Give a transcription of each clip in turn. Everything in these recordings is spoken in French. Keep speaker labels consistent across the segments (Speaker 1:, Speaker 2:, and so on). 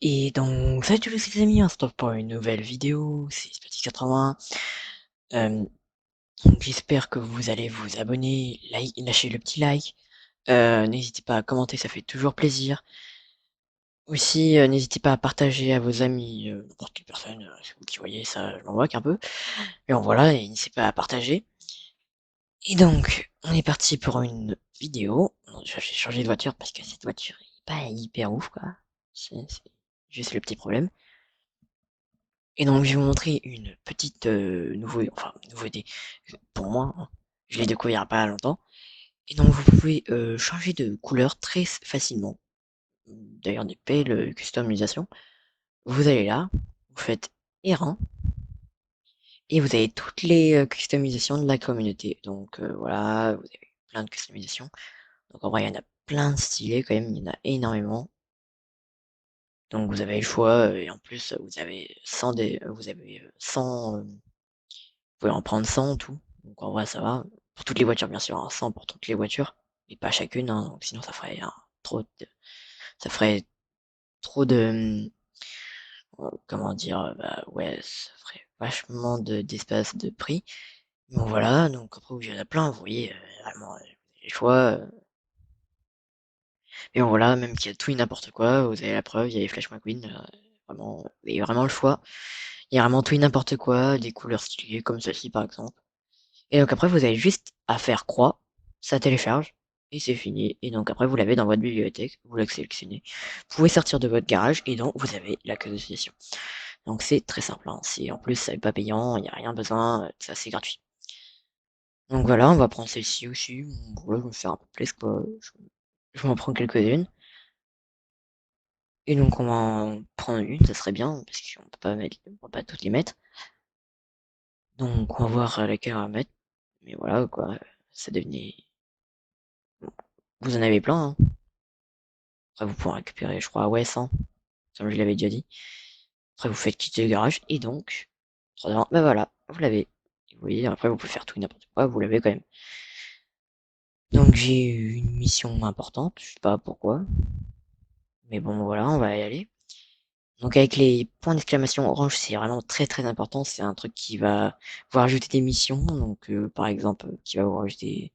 Speaker 1: Et donc, salut tous les amis, on se retrouve pour une nouvelle vidéo, c'est Spati80. Donc j'espère que vous allez vous abonner, lâcher le petit like. N'hésitez pas à commenter, ça fait toujours plaisir. Aussi, n'hésitez pas à partager à vos amis, n'importe quelle personne, c'est vous qui voyez ça, je m'en moque un peu. Mais bon voilà, et n'hésitez pas à partager. Et donc, on est parti pour une vidéo. Bon, déjà, j'ai changé de voiture parce que cette voiture est pas hyper ouf, quoi. C'est juste le petit problème. Et donc, je vais vous montrer une petite nouveauté pour moi, hein. Je l'ai découvert il y a pas longtemps. Et donc, vous pouvez changer de couleur très facilement. D'ailleurs, des pales customisation. Vous allez là, vous faites R1 et vous avez toutes les customisations de la communauté. Donc voilà, vous avez plein de customisations. Donc en vrai, il y en a plein de stylés quand même, il y en a énormément. Donc vous avez le choix et en plus vous avez 100 vous avez 100 vous pouvez en prendre 100 en tout, donc en vrai ça va. Pour toutes les voitures bien sûr, hein, 100 pour toutes les voitures, et pas chacune, hein, donc sinon ça ferait trop de, ça ferait trop de, comment dire, bah ouais, ça ferait vachement d'espace de prix. Donc voilà, donc après il y en a plein, vous voyez, vraiment, vous avez les choix. Et bon voilà, même qu'il y a tout et n'importe quoi, vous avez la preuve, il y a les Flash McQueen, vraiment, vous avez vraiment le choix. Il y a vraiment tout et n'importe quoi, des couleurs stylées comme celle-ci par exemple. Et donc après, vous avez juste à faire croix, ça télécharge, et c'est fini. Et donc après, vous l'avez dans votre bibliothèque, vous la sélectionnez. Vous pouvez sortir de votre garage, et donc vous avez la custom. Donc c'est très simple, hein. En plus, ça n'est pas payant, il n'y a rien besoin, ça c'est gratuit. Donc voilà, on va prendre celle-ci aussi. Voilà, je vais me faire un peu plaisir, quoi. Je m'en prends quelques-unes. Et donc on va en prendre une, ça serait bien, parce qu'on peut pas mettre, on peut pas toutes les mettre. Donc on va voir laquelle on va mettre. Mais voilà, quoi, ça devenait. Vous en avez plein, hein. Après, vous pouvez en récupérer, je crois, ouais, 100, comme je l'avais déjà dit. Après, vous faites quitter le garage, et donc, bah voilà, vous l'avez. Vous voyez, après, vous pouvez faire tout et n'importe quoi, vous l'avez quand même. Donc, j'ai eu une mission importante, je sais pas pourquoi. Mais bon, voilà, on va y aller. Donc, avec les points d'exclamation orange, c'est vraiment très très important. C'est un truc qui va vous rajouter des missions. Donc, par exemple, qui va vous rajouter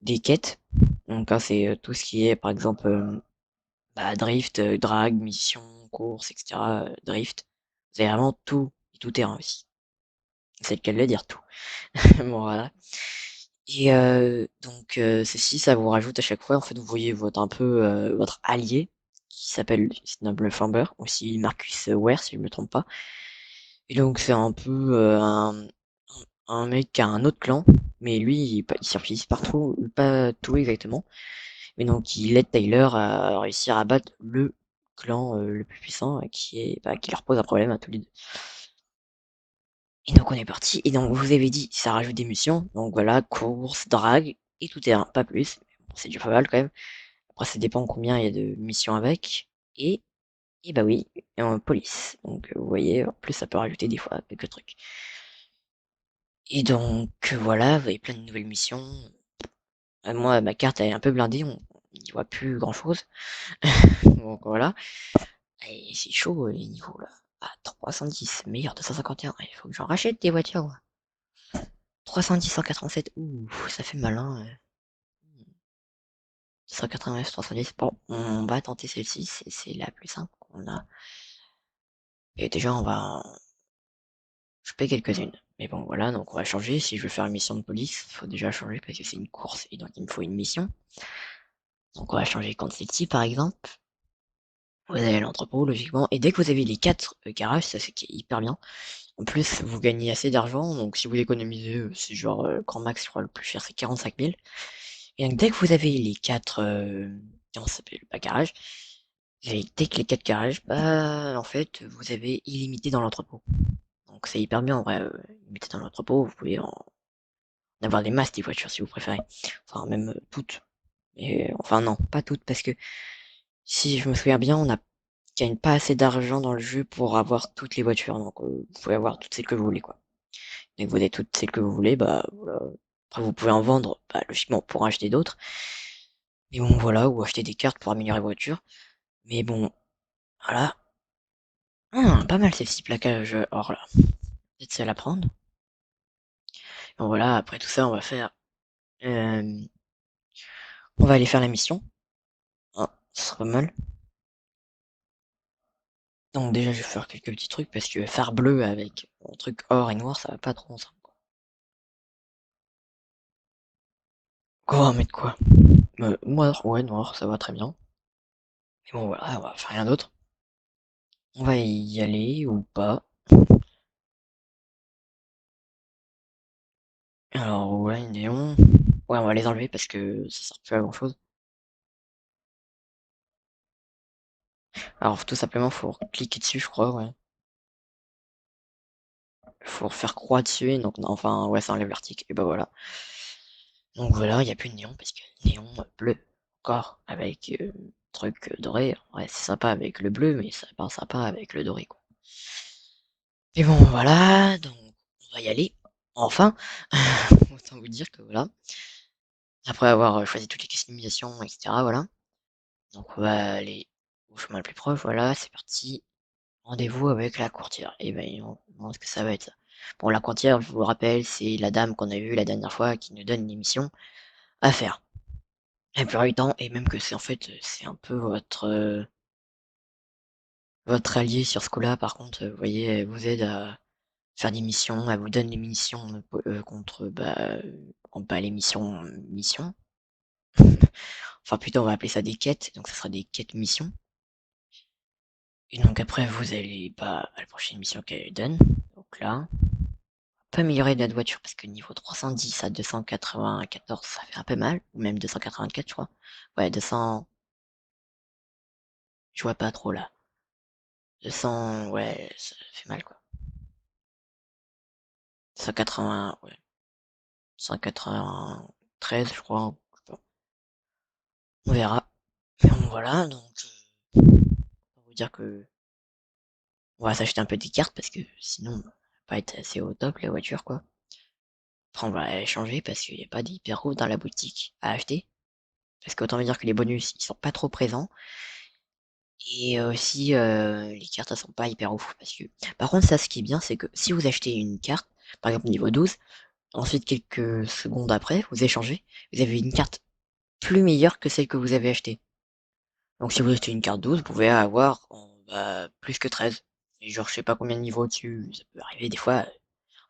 Speaker 1: des quêtes. Donc, là, c'est tout ce qui est, par exemple, bah, drift, drag, mission, course, etc. Drift. Vous avez vraiment tout, et tout terrain aussi. C'est le cas de le dire tout. Bon, voilà. Et donc, ceci, ça vous rajoute à chaque fois, en fait, vous voyez un peu votre allié, qui s'appelle Noble Farmer, aussi Marcus Ware, si je me trompe pas. Et donc, c'est un peu un mec qui a un autre clan, mais lui, il survit partout, pas tout exactement. Mais donc, il aide Tyler à réussir à battre le clan le plus puissant, qui leur pose un problème à tous les deux. Et donc, on est parti. Et donc, vous avez dit, ça rajoute des missions. Donc, voilà, course, drague et tout terrain, pas plus. Bon, c'est du pas mal quand même. Après, ça dépend combien il y a de missions avec. Et, et bah oui, et en police. Donc, vous voyez, en plus, ça peut rajouter des fois quelques trucs. Et donc, voilà, vous avez plein de nouvelles missions. Moi, ma carte, elle est un peu blindée, on n'y voit plus grand-chose. Donc, voilà. Et c'est chaud les niveaux là. Ah, 310, meilleur 251. Il faut que j'en rachète des voitures, moi. 310, 187. Ouh, ça fait malin. 189, 310. Bon, on va tenter celle-ci. C'est la plus simple qu'on a. Et déjà, je paie quelques-unes. Mais bon, voilà, donc on va changer. Si je veux faire une mission de police, il faut déjà changer parce que c'est une course et donc il me faut une mission. Donc on va changer contre celle-ci par exemple. Vous allez à l'entrepôt, logiquement. Et dès que vous avez les 4 garages, ça c'est hyper bien. En plus, vous gagnez assez d'argent, donc si vous économisez, c'est genre grand max, je crois, le plus cher, c'est 45 000. Et donc, dès que vous avez les 4, comment ça s'appelle, pas garage, dès que les 4 garages, bah, en fait, vous avez illimité dans l'entrepôt. Donc, c'est hyper bien, en vrai, illimité dans l'entrepôt, vous pouvez en avoir des masses, des voitures, si vous préférez. Enfin, même toutes. Et, enfin, non, pas toutes, parce que si je me souviens bien, on a gagne pas assez d'argent dans le jeu pour avoir toutes les voitures, donc vous pouvez avoir toutes celles que vous voulez, quoi. Dès que vous avez toutes celles que vous voulez, bah voilà, Après, vous pouvez en vendre, bah, logiquement, pour en acheter d'autres. Mais bon, voilà, ou acheter des cartes pour améliorer votre voiture. Mais bon, voilà. Pas mal celle-ci, plaquage or là. Peut-être celle à prendre. Bon voilà, après tout ça, on va faire... on va aller faire la mission. Ah, ce sera pas mal. Donc déjà, je vais faire quelques petits trucs, parce que phare bleu avec un truc or et noir, ça va pas trop ensemble, quoi. Quoi, on va mettre quoi? Noir, ouais, noir, ça va très bien. Mais bon, voilà, on va faire rien d'autre. On va y aller ou pas. Alors, ouais, néon. Ouais, on va les enlever parce que ça sert plus à grand chose. Alors, tout simplement, faut cliquer dessus, je crois, ouais. Faut faire croix dessus, donc non, enfin, ouais, ça enlève l'article, et bah voilà. Donc voilà, il n'y a plus de néon, parce que néon bleu, encore, avec truc doré. Ouais, c'est sympa avec le bleu, mais c'est pas sympa avec le doré, quoi. Et bon, voilà, donc on va y aller. Enfin, autant vous dire que voilà. Après avoir choisi toutes les customisations, etc., voilà. Donc on va aller au chemin le plus proche, voilà, c'est parti. Rendez-vous avec la courtière. Et ben, on pense que ça va être ça. Bon, la courtière, je vous le rappelle, c'est la dame qu'on a vue la dernière fois qui nous donne une émission à faire. La plupart du temps, et même que c'est en fait, c'est un peu votre allié sur ce coup-là. Par contre, vous voyez, elle vous aide à faire des missions, elle vous donne les missions contre bah, les missions. Enfin, plutôt, on va appeler ça des quêtes. Donc, ça sera des quêtes missions. Et donc, après, vous allez bah, à la prochaine mission qu'elle donne. Donc là, on peut améliorer notre voiture parce que niveau 310 à 294, ça fait un peu mal. Ou même 284, je crois. Ouais, 200. Je vois pas trop là. 200, ouais, ça fait mal quoi. 180, ouais. 193, je crois. Je sais pas. On verra. Mais bon, voilà, donc, on va vous dire que on va s'acheter un peu des cartes parce que sinon, on va pas être assez au top la voiture quoi. Après, on va échanger parce qu'il n'y a pas d'hyper roues dans la boutique à acheter. Parce qu'autant veut dire que les bonus, ils sont pas trop présents. Et aussi, les cartes, elles sont pas hyper ouf. Parce que, par contre, ça, ce qui est bien, c'est que si vous achetez une carte, par exemple niveau 12, ensuite, quelques secondes après, vous échangez, vous avez une carte plus meilleure que celle que vous avez achetée. Donc, si vous achetez une carte 12, vous pouvez avoir bah, plus que 13. Et genre, je sais pas combien de niveaux au-dessus, ça peut arriver des fois.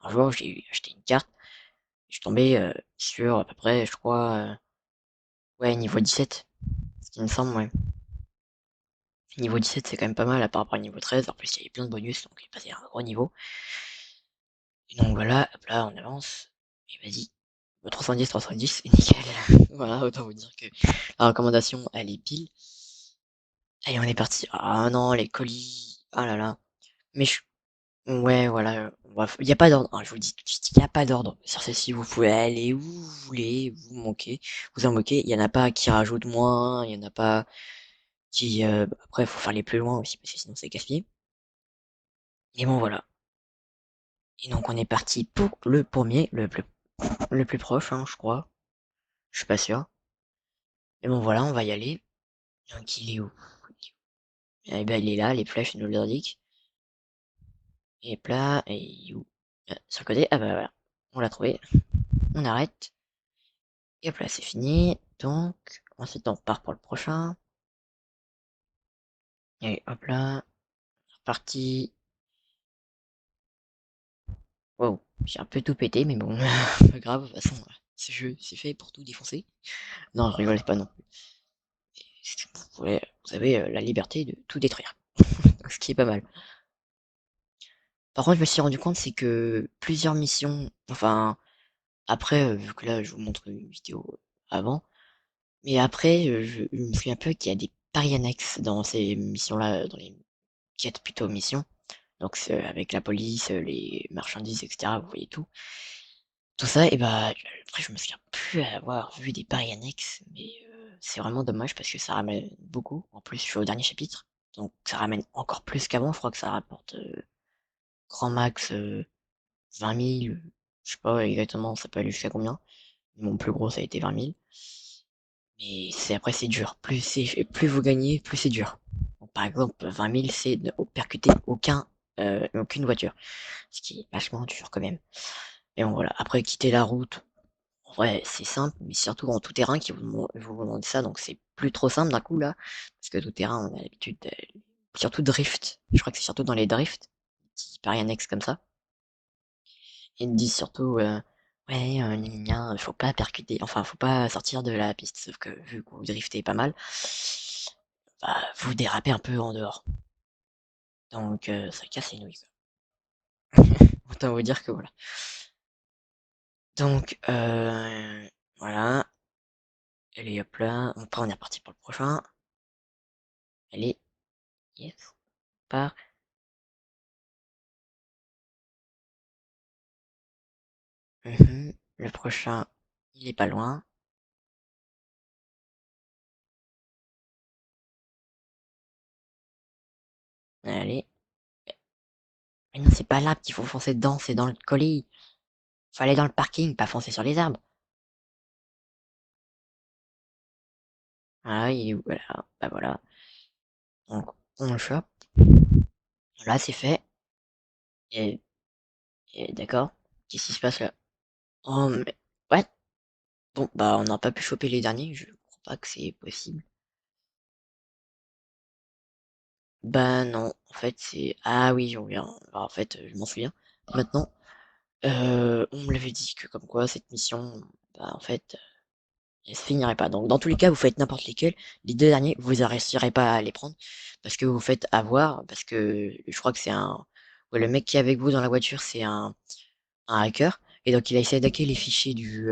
Speaker 1: Un jour, j'ai acheté une carte, je suis tombé sur à peu près, je crois, ouais, niveau 17. Ce qui me semble, ouais. Niveau 17, c'est quand même pas mal à par rapport au niveau 13. En plus, il y avait plein de bonus, donc il passé à un gros niveau. Et donc voilà, hop là, on avance. Et vas-y. 310, 310, c'est nickel. Voilà, autant vous dire que la recommandation, elle est pile. Allez, on est parti. Ah non, les colis. Ah là là. Mais ouais, voilà. Il n'y a pas d'ordre. Hein, je vous le dis tout de suite, il n'y a pas d'ordre. Sur celle-ci, vous pouvez aller où vous voulez, vous en moquez. Il n'y en a pas qui rajoutent moins, il n'y en a pas qui. Après, il faut faire les plus loin aussi, parce que sinon c'est casse-pied. Et bon, voilà. Et donc, on est parti pour le premier, le plus proche, hein, je crois. Je suis pas sûr. Et bon, voilà, on va y aller. Donc, il est où? Eh ben, il est là, les flèches nous l'indiquent. Et là, et il est où? Sur le côté. Ah bah voilà. On l'a trouvé. On arrête. Et hop là, c'est fini. Donc, ensuite, on part pour le prochain. Et hop là. Parti. Wow. J'ai un peu tout pété, mais bon. Pas grave, de toute façon, ce jeu, c'est fait pour tout défoncer. Non, je rigole pas non plus. Vous avez la liberté de tout détruire. Ce qui est pas mal. Par contre, je me suis rendu compte, c'est que plusieurs missions, enfin, après, vu que là, je vous montre une vidéo avant, mais après, je me souviens un peu qu'il y a des paris annexes dans ces missions-là, dans les quêtes plutôt missions. Donc, c'est avec la police, les marchandises, etc. Vous voyez tout. Tout ça, et bah, après, je me souviens plus avoir vu des paris annexes, mais c'est vraiment dommage parce que ça ramène beaucoup. En plus, je suis au dernier chapitre, donc ça ramène encore plus qu'avant. Je crois que ça rapporte grand max 20 000, je sais pas exactement, ça peut aller jusqu'à combien. Mon plus gros, ça a été 20 000. Mais après, c'est dur. Plus vous gagnez, plus c'est dur. Donc, par exemple, 20 000, c'est ne percuter aucune voiture. Ce qui est vachement dur quand même. Et bon, voilà. Après, quitter la route, en vrai, c'est simple, mais surtout en tout terrain qui vous demande ça, donc c'est plus trop simple d'un coup là. Parce que tout terrain, on a l'habitude, surtout drift. Je crois que c'est surtout dans les drifts, qui paraît annexe comme ça. Ils me disent surtout, ouais, gna gna faut pas percuter, enfin, faut pas sortir de la piste. Sauf que vu que vous driftez pas mal, bah, vous dérapez un peu en dehors. Donc, ça casse les nouilles, quoi. Autant vous dire que voilà. Donc, voilà. Allez, hop là. Après, on est reparti pour le prochain. Allez, yes, part. Le prochain, il est pas loin. Allez. Mais non, c'est pas l'arbre qu'il faut foncer dedans, c'est dans le colis. Faut aller dans le parking, pas foncer sur les arbres. Ah, il est où? Voilà. Bah voilà. Donc, on le chope. Là, c'est fait. Et, et d'accord. Qu'est-ce qui se passe là? Oh, mais... Ouais. Bon, bah, on n'a pas pu choper les derniers. Je crois pas que c'est possible. Bah non, en fait, c'est... Ah oui, on vient... bah, en fait, je m'en souviens. Maintenant, on me l'avait dit que comme quoi, cette mission, bah, en fait, elle se finirait pas. Donc, dans tous les cas, vous faites n'importe lesquels. Les deux derniers, vous ne réussirez pas à les prendre. Parce que vous faites avoir. Parce que je crois que c'est un... Ouais, le mec qui est avec vous dans la voiture, c'est un hacker. Et donc, il a essayé d'hacker les fichiers du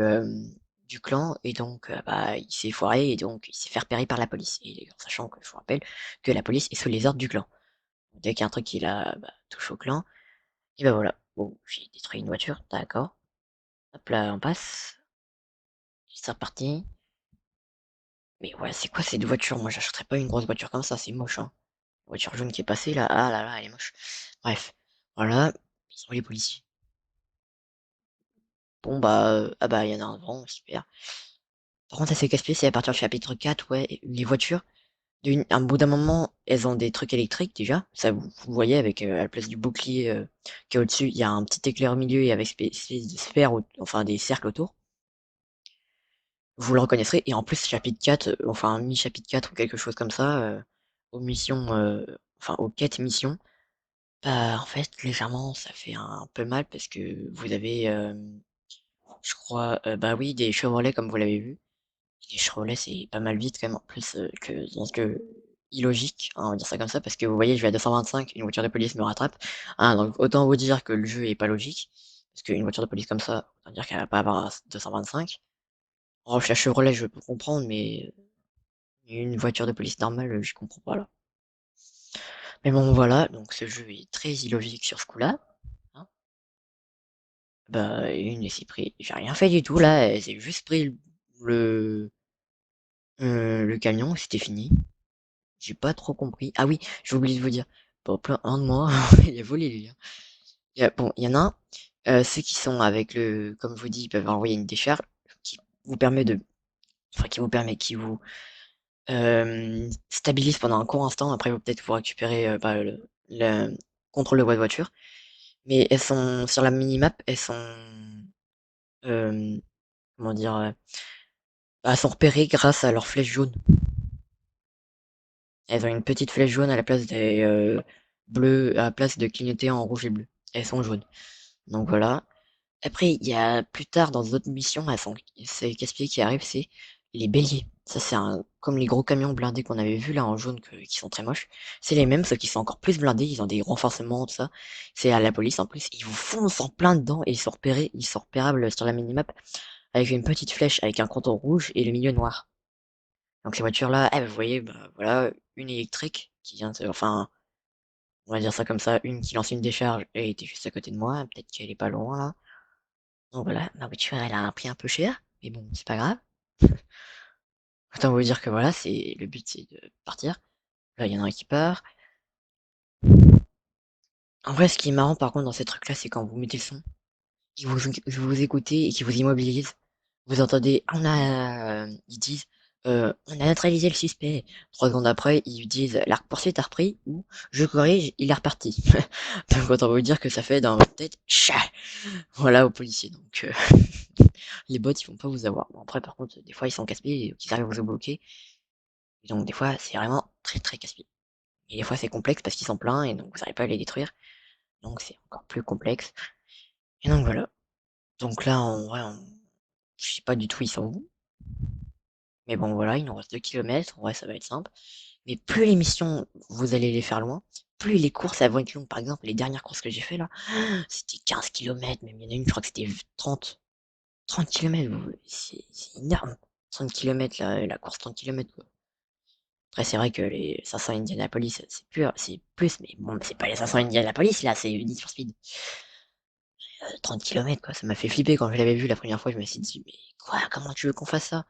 Speaker 1: clan. Et donc, bah, il s'est foiré. Et donc, il s'est fait repérer par la police. Et en sachant que, je vous rappelle, que la police est sous les ordres du clan. Dès qu'il y a un truc qui la bah, touche au clan, et bah voilà. Bon, j'ai détruit une voiture, d'accord. Hop là, on passe. C'est reparti. Mais ouais, c'est quoi cette voiture? Moi, j'achèterais pas une grosse voiture comme ça, c'est moche, hein. La voiture jaune qui est passée là, ah là là, elle est moche. Bref, voilà. Ils sont les policiers. Bon bah, ah bah, il y en a un devant, super. Par contre, ça c'est casse-pied, c'est à partir du chapitre 4, ouais, les voitures. Un bout d'un moment, elles ont des trucs électriques déjà. Ça, vous voyez, avec à la place du bouclier qui est au-dessus, il y a un petit éclair au milieu et avec espèce de sphères, enfin des cercles autour. Vous le reconnaîtrez. Et en plus, chapitre 4, enfin mi-chapitre 4 ou quelque chose comme ça, aux missions, enfin aux quêtes missions, bah en fait, légèrement, ça fait un peu mal parce que vous avez, je crois, bah oui, des Chevrolet comme vous l'avez vu. Les Chevrolet, c'est pas mal vite quand même, en plus que dans ce que illogique, hein, on va dire ça comme ça, parce que vous voyez, je vais à 225, une voiture de police me rattrape. Ah, donc autant vous dire que le jeu est pas logique, parce qu'une voiture de police comme ça, autant dire qu'elle va pas avoir 225. Oh, la Chevrolet, je peux comprendre, mais une voiture de police normale, je comprends pas là. Mais bon, voilà, donc ce jeu est très illogique sur ce coup-là. Hein. Bah, une elle s'est pris. J'ai rien fait du tout là, elle s'est juste pris le, le camion, c'était fini. J'ai pas trop compris. Ah oui, j'ai oublié de vous dire. Bon, plein un de moi, il a volé lui. Hein. Bon, il y en a un. Ceux qui sont avec le, comme je vous dis, ils peuvent envoyer une décharge qui vous permet de, enfin qui vous stabilise pendant un court instant. Après, vous peut-être vous récupérer bah, le contrôle de votre voiture. Mais elles sont sur la minimap, elles sont euh, comment dire, elles sont repérées grâce à leur flèche jaune. Elles ont une petite flèche jaune à la place des bleus, à la place de clignoter en rouge et bleu. Elles sont jaunes. Donc voilà. Après, il y a plus tard dans d'autres missions, c'est casse-pied qui arrive, c'est les béliers. Ça, c'est comme les gros camions blindés qu'on avait vus là en jaune qui sont très moches. C'est les mêmes, sauf qu'ils sont encore plus blindés, ils ont des renforcements, tout ça. C'est à la police en plus, ils vous foncent en plein dedans et ils sont repérables sur la minimap avec une petite flèche avec un contour rouge et le milieu noir. Donc ces voitures-là, vous voyez, bah, voilà, une électrique qui vient enfin, on va dire ça comme ça, une qui lance une décharge et était juste à côté de moi, peut-être qu'elle est pas loin là. Donc voilà, ma voiture elle a un prix un peu cher, mais bon, c'est pas grave. Autant vous dire que voilà, c'est le but c'est de partir. Là, il y en a un qui part. En vrai, ce qui est marrant par contre dans ces trucs-là, c'est quand vous mettez le son, ils vous écoutez et qu'ils vous immobilisent. Vous entendez, ils disent, on a neutralisé le suspect. 3 secondes après, ils disent, la poursuite a repris, ou, je corrige, il est reparti. Donc autant vous dire que ça fait dans votre tête, chat, voilà, aux policiers. Donc, les bots, ils vont pas vous avoir. Bon, après, par contre, des fois, ils sont casse-pieds, ils arrivent à vous bloquer. Et donc, des fois, c'est vraiment très, très casse-pied. Et des fois, c'est complexe parce qu'ils sont pleins, et donc vous n'arrivez pas à les détruire. Donc, c'est encore plus complexe. Et donc, voilà. Donc là, en vrai, je sais pas du tout, ils sont où. Mais bon, voilà, il nous reste 2 kilomètres. En vrai, ça va être simple. Mais plus les missions, vous allez les faire loin, plus les courses elles vont être longues. Par exemple, les dernières courses que j'ai fait là, c'était 15 kilomètres. Même il y en a une, je crois que c'était 30 kilomètres. C'est énorme. 30 kilomètres, la course 30 kilomètres, quoi. Après, c'est vrai que les 500 Indianapolis, c'est plus, mais bon, c'est pas les 500 Indianapolis, là, c'est Need for Speed. 30 kilomètres, quoi, ça m'a fait flipper quand je l'avais vu la première fois, je me suis dit, mais quoi, comment tu veux qu'on fasse ça?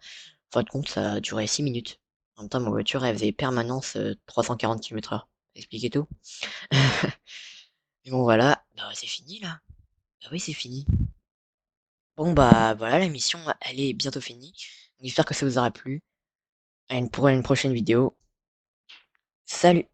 Speaker 1: En fin de compte, ça a duré 6 minutes. En même temps, ma voiture, elle faisait permanence 340 km/h. Expliquez tout. Mais bon, voilà, bah, c'est fini là. Bah oui, c'est fini. Bon, bah voilà, la mission, elle est bientôt finie. J'espère que ça vous aura plu. Pour une prochaine vidéo. Salut!